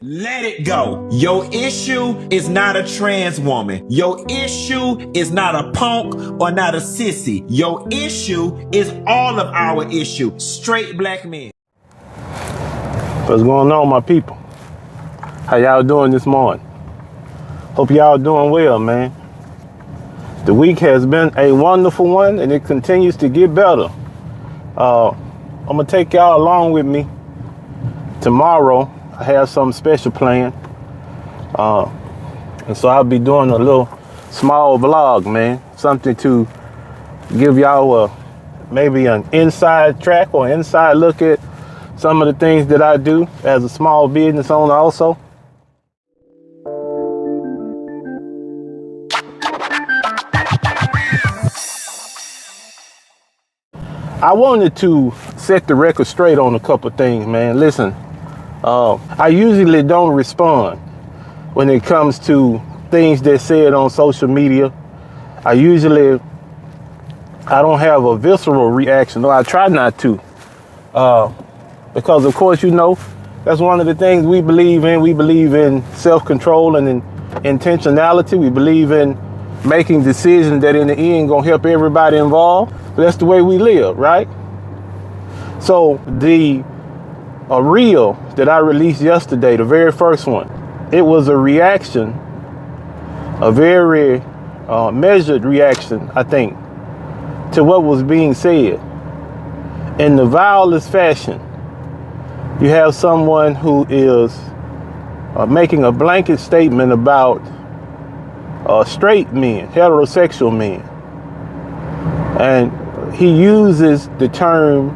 Let it go. Your issue is not a trans woman. Your issue is not a punk or not a sissy. Your issue is all of our issue. Straight black men. What's going on, my people? How y'all doing this morning? Hope y'all doing well, man. The week has been a wonderful one, and it continues to get better. I'm gonna take y'all along with me tomorrow. I have something special planned, and so I'll be doing a little small vlog, man. Something to give y'all maybe an inside track or inside look at some of the things that I do as a small business owner also. I wanted to set the record straight on a couple of things, man. Listen, I usually don't respond when it comes to things that's said on social media. I don't have a visceral reaction, or I try not to. Because of course, you know, that's one of the things we believe in. We believe in self-control and in intentionality. We believe in making decisions that in the end gonna help everybody involved. But that's the way we live, right? So the reel that I released yesterday, the very first one, it was a reaction, a very measured reaction, I think, to what was being said. In the vilest fashion, you have someone who is making a blanket statement about straight men, heterosexual men. And he uses the term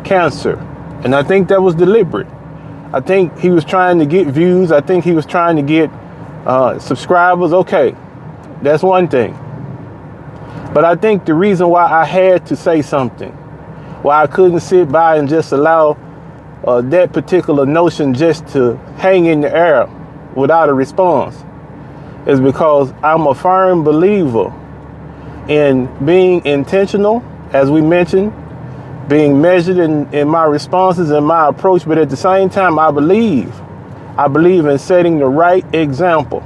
cancer. And I think that was deliberate. I think he was trying to get views. I think he was trying to get subscribers. Okay, that's one thing. But I think the reason why I had to say something, why I couldn't sit by and just allow that particular notion just to hang in the air without a response, is because I'm a firm believer in being intentional, as we mentioned, being measured in my responses and my approach, but at the same time, I believe in setting the right example.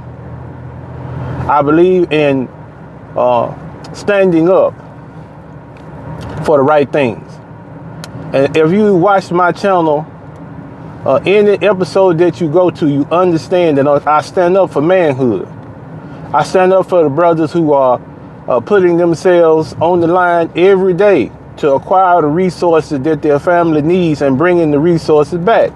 I believe in standing up for the right things. And if you watch my channel, any episode that you go to, you understand that I stand up for manhood. I stand up for the brothers who are putting themselves on the line every day to acquire the resources that their family needs and bringing the resources back.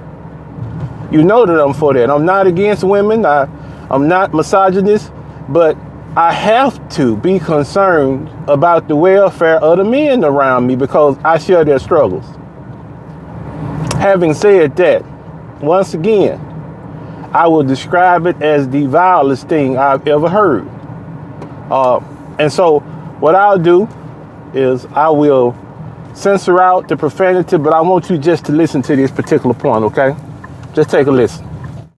You know that I'm for that. I'm not against women. I'm not misogynist, but I have to be concerned about the welfare of the men around me because I share their struggles. Having said that, once again, I will describe it as the vilest thing I've ever heard. And so what I'll do is I will censor out the profanity, but I want you just to listen to this particular point, okay? Just take a listen.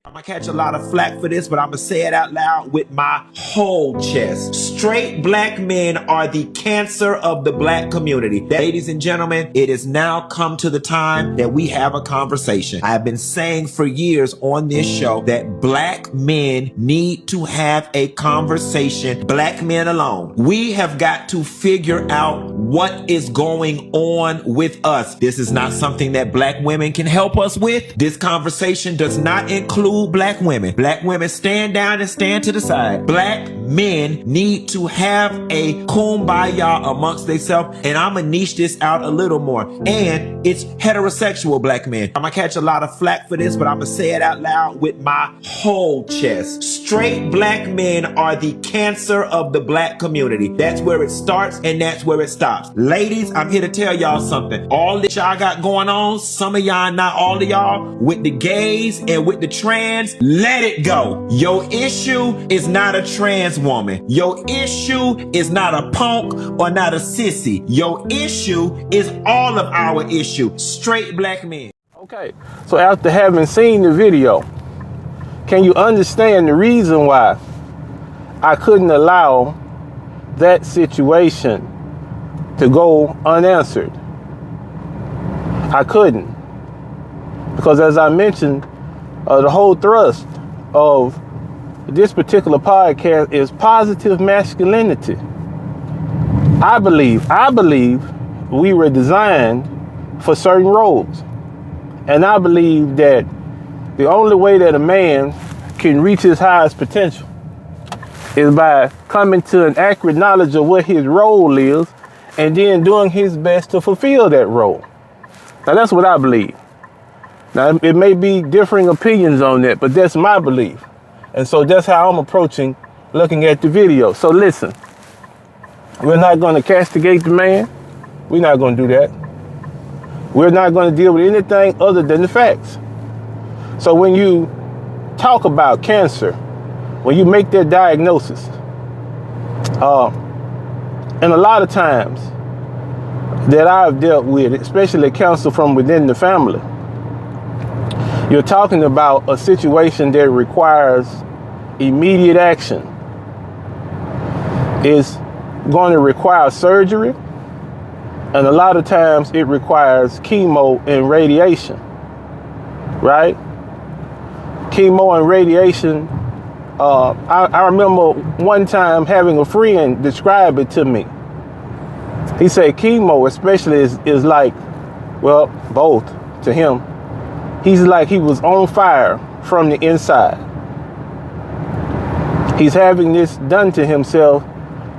I'm gonna catch a lot of flack for this, but I'm gonna say it out loud with my whole chest. Straight black men are the cancer of the black community. Ladies and gentlemen, it has now come to the time that we have a conversation. I have been saying for years on this show that black men need to have a conversation, black men alone. We have got to figure out what is going on with us. This is not something that black women can help us with. This conversation does not include black women. Black women, stand down and stand to the side. Black men need to have a kumbaya amongst themselves, and I'm gonna niche this out a little more. And it's heterosexual black men. I'm gonna catch a lot of flack for this, but I'm gonna say it out loud with my whole chest. Straight black men are the cancer of the black community. That's where it starts and that's where it stops. Ladies, I'm here to tell y'all something. All that y'all got going on, some of y'all, not all of y'all, with the gays and with the trans, let it go. Your issue is not a trans woman. Your issue is not a punk or not a sissy. Your issue is all of our issue. Straight black men. Okay, so after having seen the video, can you understand the reason why I couldn't allow that situation to go unanswered? I couldn't. Because as I mentioned, The whole thrust of this particular podcast is positive masculinity. I believe we were designed for certain roles. And I believe that the only way that a man can reach his highest potential is by coming to an accurate knowledge of what his role is and then doing his best to fulfill that role. Now, that's what I believe. Now, it may be differing opinions on that, but that's my belief. And so that's how I'm approaching looking at the video. So listen, we're not going to castigate the man. We're not going to do that. We're not going to deal with anything other than the facts. So when you talk about cancer, when you make that diagnosis, and a lot of times that I've dealt with, especially counsel from within the family, you're talking about a situation that requires immediate action. It's going to require surgery, and a lot of times it requires chemo and radiation, right? Chemo and radiation. I remember one time having a friend describe it to me. He said chemo especially is like, well, both to him. He's like he was on fire from the inside. He's having this done to himself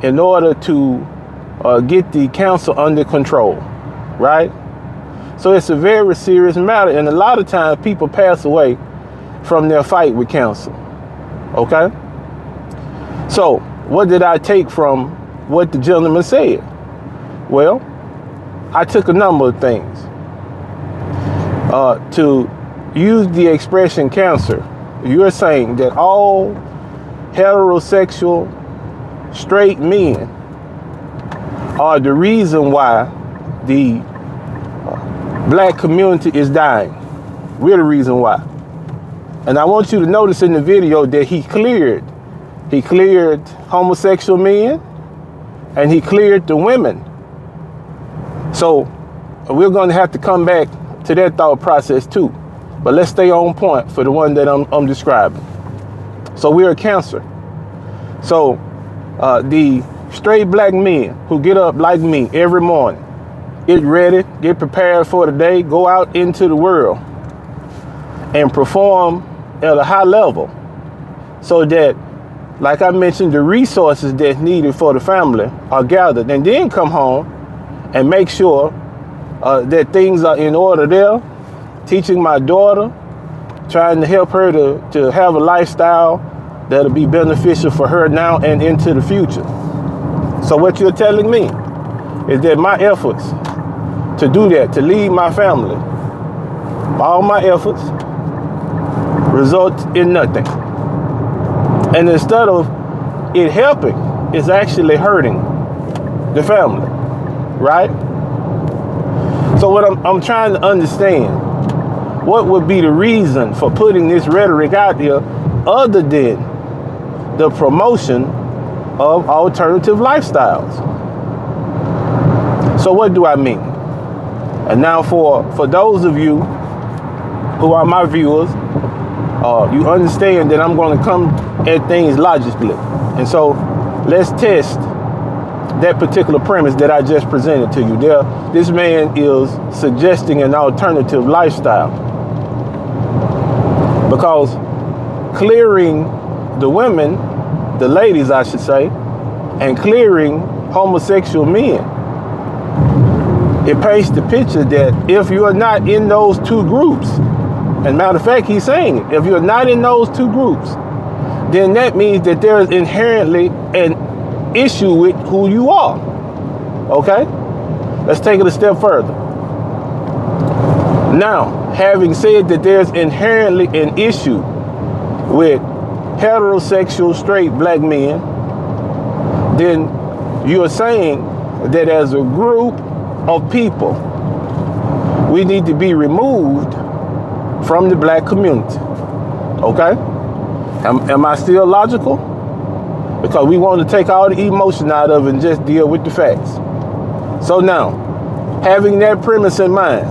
in order to get the cancer under control, right? So it's a very serious matter. And a lot of times people pass away from their fight with cancer, okay? So what did I take from what the gentleman said? Well, I took a number of things. To use the expression cancer, you're saying that all heterosexual straight men are the reason why the black community is dying. We're the reason why. And I want you to notice in the video that he cleared homosexual men and he cleared the women. So we're going to have to come back to that thought process too. But let's stay on point for the one that I'm describing. So we're a cancer. So the straight black men who get up like me every morning, get ready, get prepared for the day, go out into the world and perform at a high level so that, like I mentioned, the resources that's needed for the family are gathered, and then come home and make sure that things are in order there, teaching my daughter, trying to help her to have a lifestyle that'll be beneficial for her now and into the future. So what you're telling me is that my efforts to do that, to lead my family, all my efforts result in nothing. And instead of it helping, it's actually hurting the family, right? So what I'm trying to understand, what would be the reason for putting this rhetoric out here other than the promotion of alternative lifestyles? So what do I mean? And now for those of you who are my viewers, you understand that I'm going to come at things logically. And so let's test that particular premise that I just presented to you. This man is suggesting an alternative lifestyle, because clearing the women, the ladies I should say, and clearing homosexual men, it paints the picture that if you are not in those two groups, and matter of fact, he's saying it, if you're not in those two groups, then that means that there is inherently an issue with who you are. Okay? Let's take it a step further. Now, having said that there's inherently an issue with heterosexual straight black men, then you're saying that as a group of people, we need to be removed from the black community. Okay? Am I still logical? Because we want to take all the emotion out of it and just deal with the facts. So now, having that premise in mind,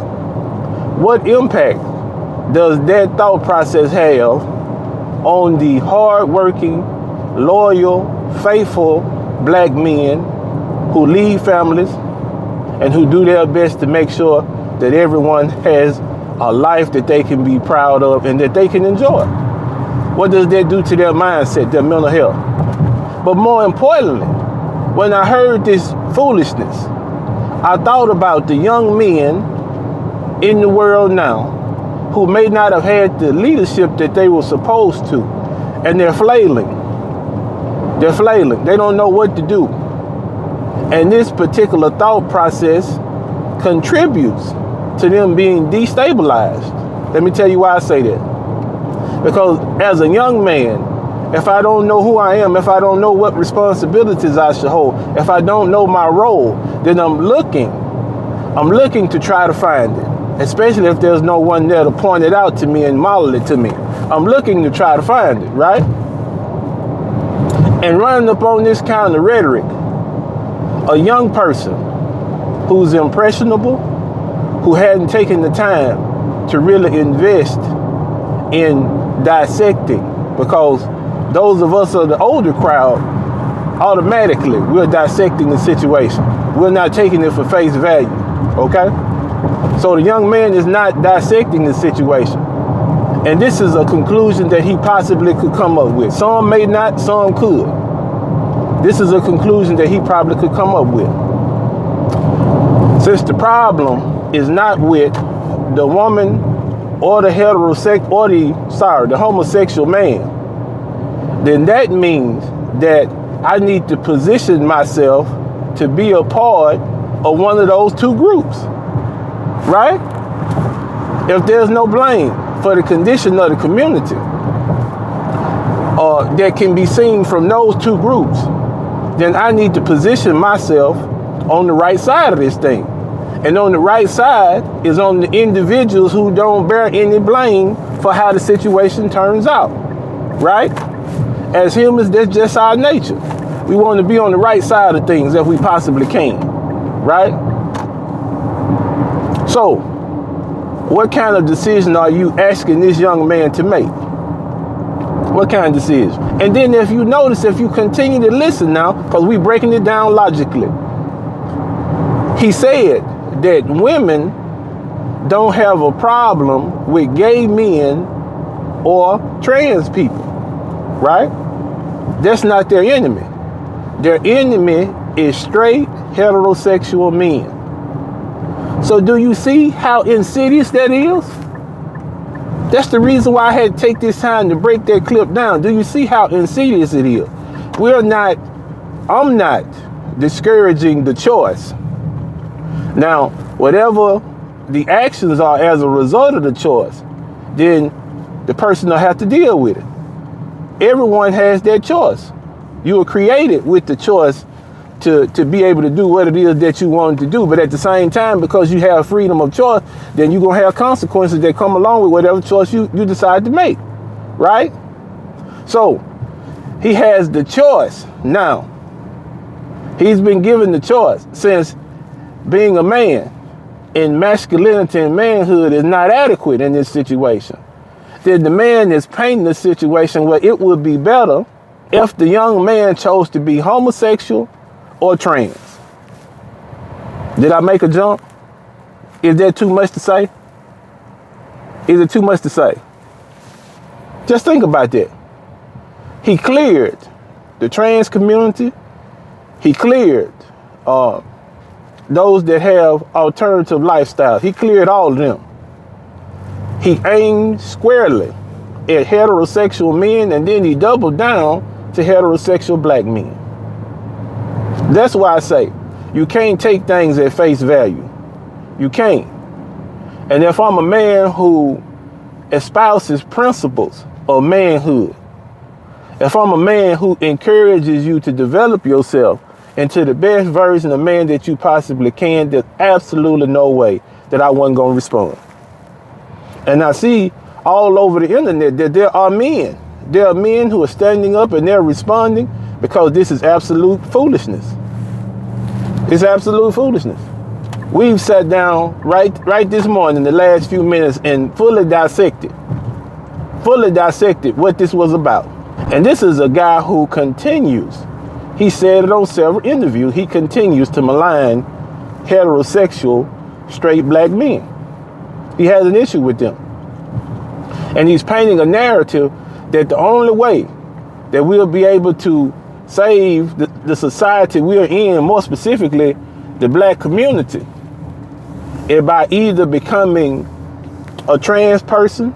what impact does that thought process have on the hard-working, loyal, faithful black men who lead families and who do their best to make sure that everyone has a life that they can be proud of and that they can enjoy? What does that do to their mindset, their mental health? But more importantly, when I heard this foolishness, I thought about the young men in the world now who may not have had the leadership that they were supposed to, and they're flailing. They're flailing. They don't know what to do. And this particular thought process contributes to them being destabilized. Let me tell you why I say that. Because as a young man, if I don't know who I am, if I don't know what responsibilities I should hold, if I don't know my role, then I'm looking to try to find it. Especially if there's no one there to point it out to me and model it to me. I'm looking to try to find it, right? And running up on this kind of rhetoric, a young person who's impressionable, who hadn't taken the time to really invest in dissecting, because those of us of the older crowd, automatically we're dissecting the situation. We're not taking it for face value, okay? So the young man is not dissecting the situation. And this is a conclusion that he possibly could come up with. Some may not, some could. This is a conclusion that he probably could come up with. Since the problem is not with the woman or the homosexual man, then that means that I need to position myself to be a part of one of those two groups. Right? If there's no blame for the condition of the community that can be seen from those two groups, then I need to position myself on the right side of this thing. And on the right side is on the individuals who don't bear any blame for how the situation turns out. Right? As humans, that's just our nature. We want to be on the right side of things if we possibly can. Right? So, what kind of decision are you asking this young man to make? What kind of decision? And then if you notice, if you continue to listen now, because we're breaking it down logically, he said that women don't have a problem with gay men or trans people, right? That's not their enemy. Their enemy is straight heterosexual men. So do you see how insidious that is? That's the reason why I had to take this time to break that clip down. Do you see how insidious it is? I'm not discouraging the choice. Now, whatever the actions are as a result of the choice, then the person will have to deal with it. Everyone has that choice. You were created with the choice to be able to do what it is that you wanted to do. But at the same time, because you have freedom of choice, then you're going to have consequences that come along with whatever choice you decide to make, right? So he has the choice now. He's been given the choice since being a man and masculinity and manhood is not adequate in this situation. Then the man is painting the situation where it would be better if the young man chose to be homosexual or trans. Did I make a jump? Is that too much to say? Is it too much to say? Just think about that. He cleared the trans community. He cleared those that have alternative lifestyles. He cleared all of them. He aimed squarely at heterosexual men, and then he doubled down to heterosexual black men. That's why I say you can't take things at face value. You can't. And if I'm a man who espouses principles of manhood, if I'm a man who encourages you to develop yourself into the best version of man that you possibly can, there's absolutely no way that I wasn't going to respond. And I see all over the internet that there are men. There are men who are standing up and they're responding because this is absolute foolishness. It's absolute foolishness. We've sat down right this morning, the last few minutes, and fully dissected what this was about. And this is a guy who continues. He said it on several interviews. He continues to malign heterosexual straight black men. He has an issue with them. And he's painting a narrative that the only way that we'll be able to save the society we're in, more specifically the black community, is by either becoming a trans person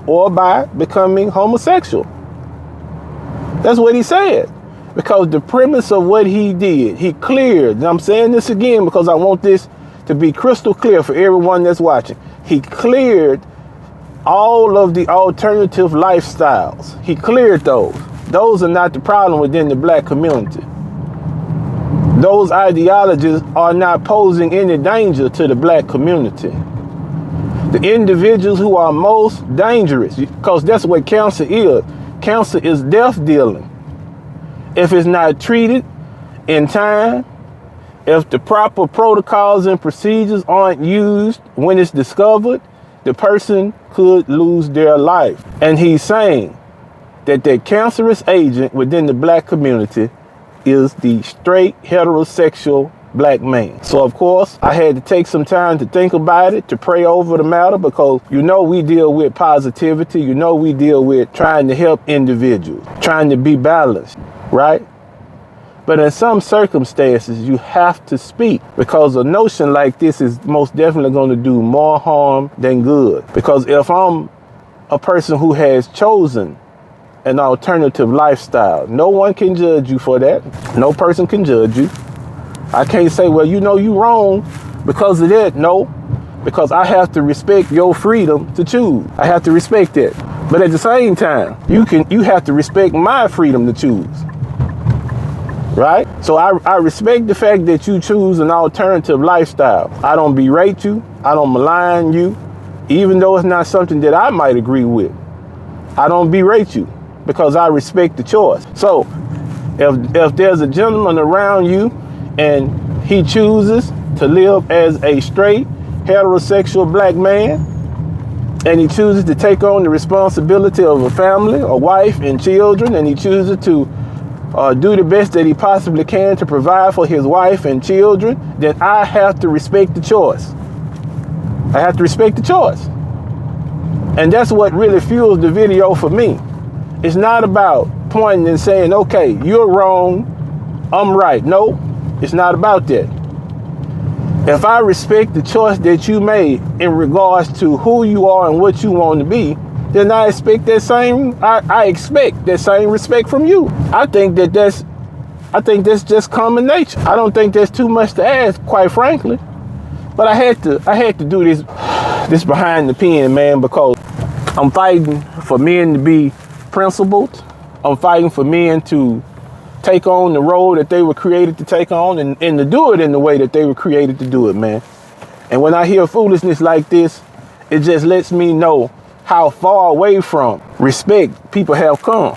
or by becoming homosexual. That's what he said. Because the premise of what he did, he cleared, and I'm saying this again because I want this to be crystal clear for everyone that's watching. He cleared all of the alternative lifestyles. He cleared those. Those are not the problem within the black community. Those ideologies are not posing any danger to the black community. The individuals who are most dangerous, because that's what cancer is. Cancer is death dealing. If it's not treated in time, if the proper protocols and procedures aren't used when it's discovered, the person could lose their life. And he's saying that the cancerous agent within the black community is the straight heterosexual black man. So of course, I had to take some time to think about it, to pray over the matter, because we deal with positivity, we deal with trying to help individuals, trying to be balanced, right? But in some circumstances, you have to speak, because a notion like this is most definitely going to do more harm than good. Because if I'm a person who has chosen an alternative lifestyle, no one can judge you for that. No person can judge you. I can't say, well, you wrong because of that. No, because I have to respect your freedom to choose. I have to respect that. But at the same time, you have to respect my freedom to choose. Right? So I respect the fact that you choose an alternative lifestyle. I don't berate you. I don't malign you, even though it's not something that I might agree with. I don't berate you because I respect the choice. So if there's a gentleman around you and he chooses to live as a straight heterosexual black man, and he chooses to take on the responsibility of a family, a wife and children, and he chooses to do the best that he possibly can to provide for his wife and children, then I have to respect the choice. I have to respect the choice. And that's what really fuels the video for me. It's not about pointing and saying, okay, you're wrong, I'm right. No, it's not about that. If I respect the choice that you made in regards to who you are and what you want to be, then I expect that same. I expect that same respect from you. I think that's just common nature. I don't think there's too much to ask, quite frankly. But I had to do this behind the pen, man, because I'm fighting for men to be principled. I'm fighting for men to take on the role that they were created to take on, and to do it in the way that they were created to do it, man. And when I hear foolishness like this, it just lets me know how far away from respect people have come.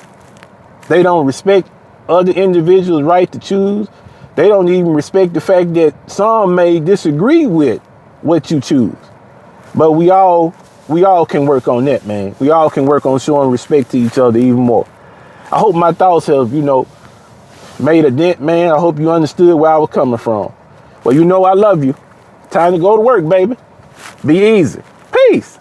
They don't respect other individuals' right to choose. They don't even respect the fact that some may disagree with what you choose. But we all can work on that, man. We all can work on showing respect to each other even more. I hope my thoughts have, made a dent, man. I hope you understood where I was coming from. Well, I love you. Time to go to work, baby. Be easy. Peace.